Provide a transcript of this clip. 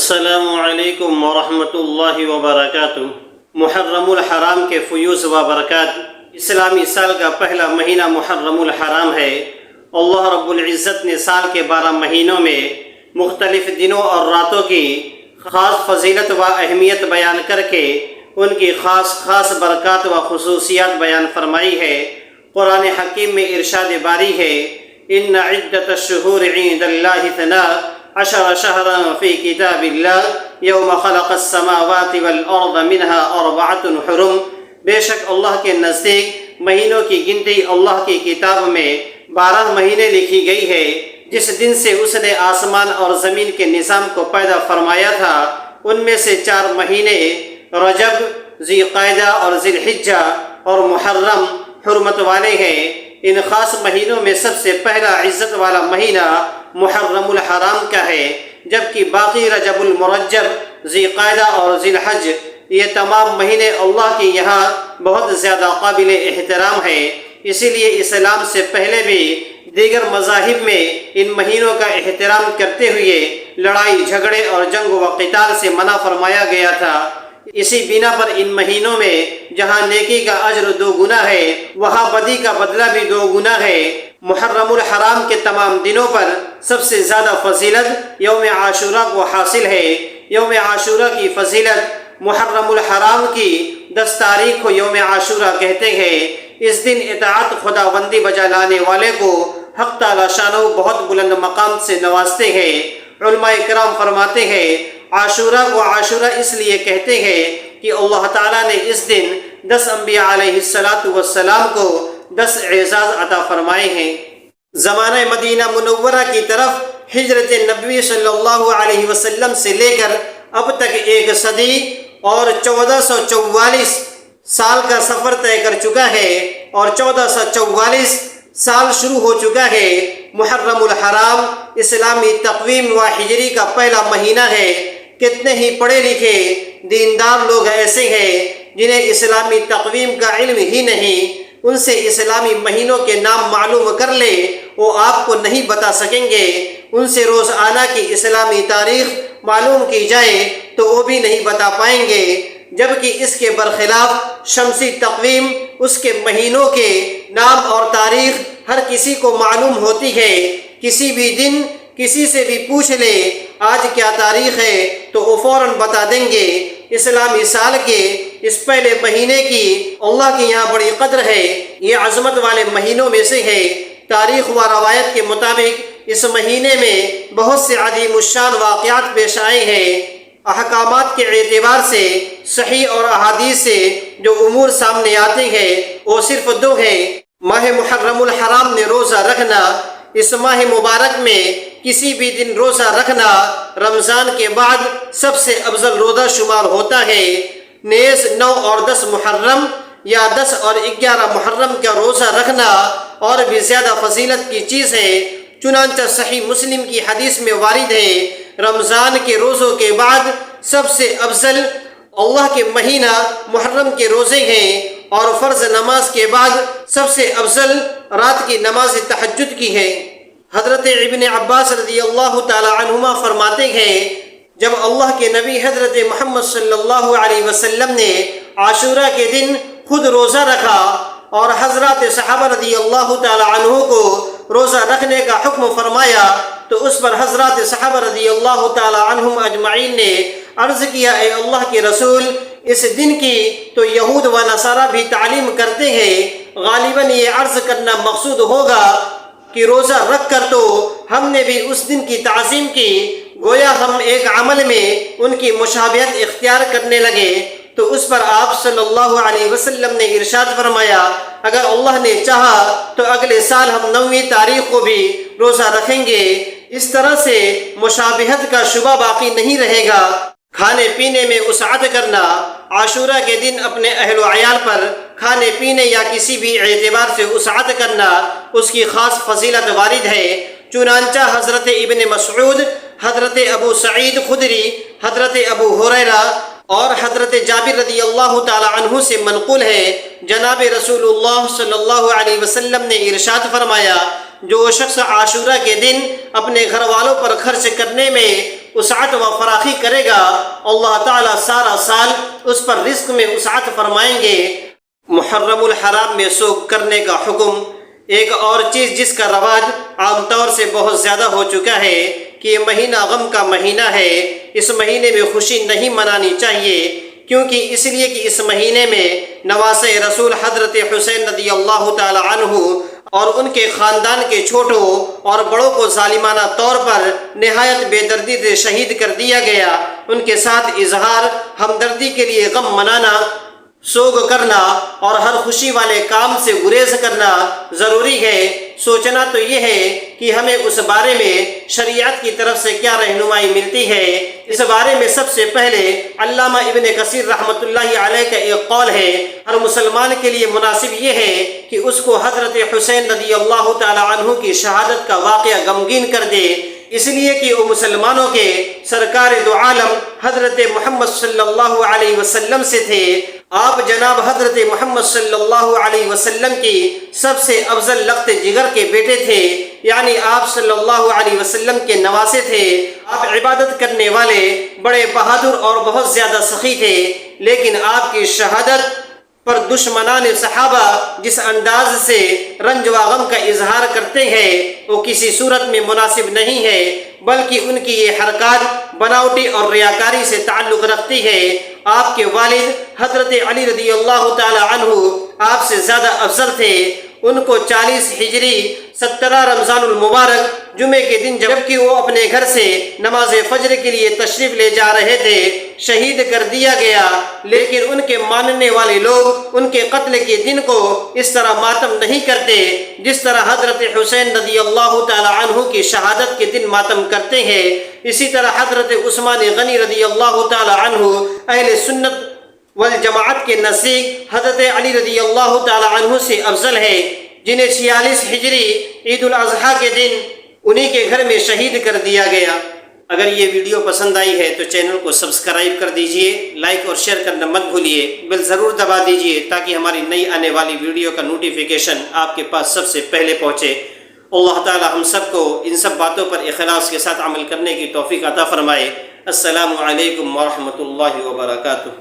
السلام علیکم ورحمۃ اللہ وبرکاتہ۔ محرم الحرام کے فیوز و برکات۔ اسلامی سال کا پہلا مہینہ محرم الحرام ہے۔ اللہ رب العزت نے سال کے 12 مہینوں میں مختلف دنوں اور راتوں کی خاص فضیلت و اہمیت بیان کر کے ان کی خاص برکات و خصوصیات بیان فرمائی ہے۔ قرآن حکیم میں ارشاد باری ہے، ان عدت الشہور عند اللہ 12 شہرا فی کتاب اللہ یوم خلق السماوات والارض منها 4 حرم۔ بے شک اللہ کے نزدیک مہینوں کی گنتی اللہ کی کتاب میں 12 مہینے لکھی گئی ہے۔ جس دن سے اس نے آسمان اور زمین کے نظام کو پیدا فرمایا تھا، ان میں سے 4 مہینے رجب، ذی قعدہ اور ذی الحجہ اور محرم حرمت والے ہیں۔ ان خاص مہینوں میں سب سے پہلا عزت والا مہینہ محرم الحرام کا ہے، جبکہ باقی رجب المرجب، ذی قعدہ اور ذی الحج یہ تمام مہینے اللہ کے یہاں بہت زیادہ قابل احترام ہیں۔ اسی لیے اسلام سے پہلے بھی دیگر مذاہب میں ان مہینوں کا احترام کرتے ہوئے لڑائی جھگڑے اور جنگ و قتال سے منع فرمایا گیا تھا۔ اسی بنا پر ان مہینوں میں جہاں نیکی کا اجر 2 گنا ہے، وہاں بدی کا بدلہ بھی 2 گنا ہے۔ محرم الحرام کے تمام دنوں پر سب سے زیادہ فضیلت یوم عاشورہ کو حاصل ہے۔ یوم عاشورہ کی فضیلت محرم الحرام کی 10 تاریخ کو یوم عاشورہ کہتے ہیں۔ اس دن اطاعت خداوندی بجا لانے والے کو حق تعالی شانہ بہت بلند مقام سے نوازتے ہیں۔ علماء کرام فرماتے ہیں، عاشورہ کو عاشورہ اس لیے کہتے ہیں کہ اللہ تعالیٰ نے اس دن 10 انبیاء علیہ السلام کو 10 اعزاز عطا فرمائے ہیں۔ زمانہ مدینہ منورہ کی طرف ہجرت نبوی صلی اللہ علیہ وسلم سے لے کر اب تک 1 صدی اور 1444 سال کا سفر طے کر چکا ہے، اور 1444 سال شروع ہو چکا ہے۔ محرم الحرام اسلامی تقویم و ہجری کا پہلا مہینہ ہے۔ کتنے ہی پڑھے لکھے دیندار لوگ ایسے ہیں جنہیں اسلامی تقویم کا علم ہی نہیں، ان سے اسلامی مہینوں کے نام معلوم کر لے وہ آپ کو نہیں بتا سکیں گے۔ ان سے روزانہ کی اسلامی تاریخ معلوم کی جائے تو وہ بھی نہیں بتا پائیں گے، جبکہ اس کے برخلاف شمسی تقویم اس کے مہینوں کے نام اور تاریخ ہر کسی کو معلوم ہوتی ہے۔ کسی بھی دن کسی سے بھی پوچھ لے آج کیا تاریخ ہے تو وہ فوراً بتا دیں گے۔ اسلامی سال کے اس پہلے مہینے کی اللہ کے یہاں بڑی قدر ہے، یہ عظمت والے مہینوں میں سے ہے۔ تاریخ و روایت کے مطابق اس مہینے میں بہت سے عظیم الشان واقعات پیش آئے ہیں۔ احکامات کے اعتبار سے صحیح اور احادیث سے جو امور سامنے آتے ہیں وہ صرف 2 ہیں۔ ماہ محرم الحرام میں روزہ رکھنا، اس ماہ مبارک میں کسی بھی دن روزہ رکھنا رمضان کے بعد سب سے افضل روزہ شمار ہوتا ہے۔ نیز 9 اور 10 محرم یا 10 اور 11 محرم کا روزہ رکھنا اور بھی زیادہ فضیلت کی چیز ہے۔ چنانچہ صحیح مسلم کی حدیث میں وارد ہے، رمضان کے روزوں کے بعد سب سے افضل اللہ کے مہینہ محرم کے روزے ہیں، اور فرض نماز کے بعد سب سے افضل رات کی نماز تہجد کی ہے۔ حضرت ابن عباس رضی اللہ تعالی عنہما فرماتے ہیں، جب اللہ کے نبی حضرت محمد صلی اللہ علیہ وسلم نے عاشورہ کے دن خود روزہ رکھا اور حضرات صحابہ رضی اللہ تعالی عنہ کو روزہ رکھنے کا حکم فرمایا، تو اس پر حضرات صحابہ رضی اللہ تعالی عنہم اجمعین نے عرض کیا، اے اللہ کے رسول، اس دن کی تو یہود و نصارہ بھی تعلیم کرتے ہیں، غالباً یہ عرض کرنا مقصود ہوگا کہ روزہ رکھ کر تو ہم نے بھی اس دن کی تعظیم کی، گویا ہم ایک عمل میں ان کی مشابہت اختیار کرنے لگے۔ تو اس پر آپ صلی اللہ علیہ وسلم نے ارشاد فرمایا، اگر اللہ نے چاہا تو اگلے سال ہم 9ویں تاریخ کو بھی روزہ رکھیں گے۔ اس طرح سے مشابہت کا شبہ باقی نہیں رہے گا۔ کھانے پینے میں وسعت کرنا، عاشورہ کے دن اپنے اہل و عیال پر کھانے پینے یا کسی بھی اعتبار سے وسعت کرنا اس کی خاص فضیلت وارد ہے۔ چنانچہ حضرت ابن مسعود، حضرت ابو سعید خدری، حضرت ابو ہریرہ اور حضرت جابر رضی اللہ تعالی عنہ سے منقول ہے، جناب رسول اللہ صلی اللہ علیہ وسلم نے ارشاد فرمایا، جو شخص عاشورہ کے دن اپنے گھر والوں پر خرچ کرنے میں وسعت و فراخی کرے گا، اللہ تعالیٰ سارا سال اس پر رزق میں وسعت فرمائیں گے۔ محرم الحرام میں سوگ کرنے کا حکم۔ ایک اور چیز جس کا رواج عام طور سے بہت زیادہ ہو چکا ہے کہ یہ مہینہ غم کا مہینہ ہے، اس مہینے میں خوشی نہیں منانی چاہیے، کیونکہ اس لیے کہ اس مہینے میں نواسۂ رسول حضرت حسین رضی اللہ تعالی عنہ اور ان کے خاندان کے چھوٹوں اور بڑوں کو ظالمانہ طور پر نہایت بے دردی سے شہید کر دیا گیا۔ ان کے ساتھ اظہار ہمدردی کے لیے غم منانا، سوگ کرنا اور ہر خوشی والے کام سے گریز کرنا ضروری ہے۔ سوچنا تو یہ ہے کہ ہمیں اس بارے میں شریعت کی طرف سے کیا رہنمائی ملتی ہے۔ اس بارے میں سب سے پہلے علامہ ابن کثیر رحمۃ اللہ علیہ کا ایک قول ہے، ہر مسلمان کے لیے مناسب یہ ہے کہ اس کو حضرت حسین رضی اللہ تعالی عنہ کی شہادت کا واقعہ غمگین کر دے، اس لیے کہ وہ مسلمانوں کے سرکار دو عالم حضرت محمد صلی اللہ علیہ وسلم سے تھے۔ آپ جناب حضرت محمد صلی اللہ علیہ وسلم کی سب سے افضل لخت جگر کے بیٹے تھے، یعنی آپ صلی اللہ علیہ وسلم کے نواسے تھے۔ آپ عبادت کرنے والے بڑے بہادر اور بہت زیادہ سخی تھے، لیکن آپ کی شہادت پر دشمنان صحابہ جس انداز سے رنج و غم کا اظہار کرتے ہیں وہ کسی صورت میں مناسب نہیں ہے، بلکہ ان کی یہ حرکات بناوٹی اور ریاکاری سے تعلق رکھتی ہے۔ آپ کے والد حضرت علی رضی اللہ تعالی عنہ آپ سے زیادہ افضل تھے۔ ان کو 40 ہجری 17 رمضان المبارک جمعے کے دن جبکہ وہ اپنے گھر سے نماز فجر کے لیے تشریف لے جا رہے تھے شہید کر دیا گیا، لیکن ان کے ماننے والے لوگ ان کے قتل کے دن کو اس طرح ماتم نہیں کرتے جس طرح حضرت حسین رضی اللہ تعالی عنہ کی شہادت کے دن ماتم کرتے ہیں۔ اسی طرح حضرت عثمان غنی رضی اللہ تعالی عنہ اہل سنت والجماعت کے نزدیک حضرت علی رضی اللہ تعالی عنہ سے افضل ہے، جنہیں 46 ہجری عید الاضحیٰ کے دن انہی کے گھر میں شہید کر دیا گیا۔ اگر یہ ویڈیو پسند آئی ہے تو چینل کو سبسکرائب کر دیجئے، لائک اور شیئر کرنا مت بھولیے، بیل ضرور دبا دیجئے تاکہ ہماری نئی آنے والی ویڈیو کا نوٹیفیکیشن آپ کے پاس سب سے پہلے پہنچے۔ اللہ تعالی ہم سب کو ان سب باتوں پر اخلاص کے ساتھ عمل کرنے کی توفیق عطا فرمائے۔ السلام علیکم ورحمۃ اللہ وبرکاتہ۔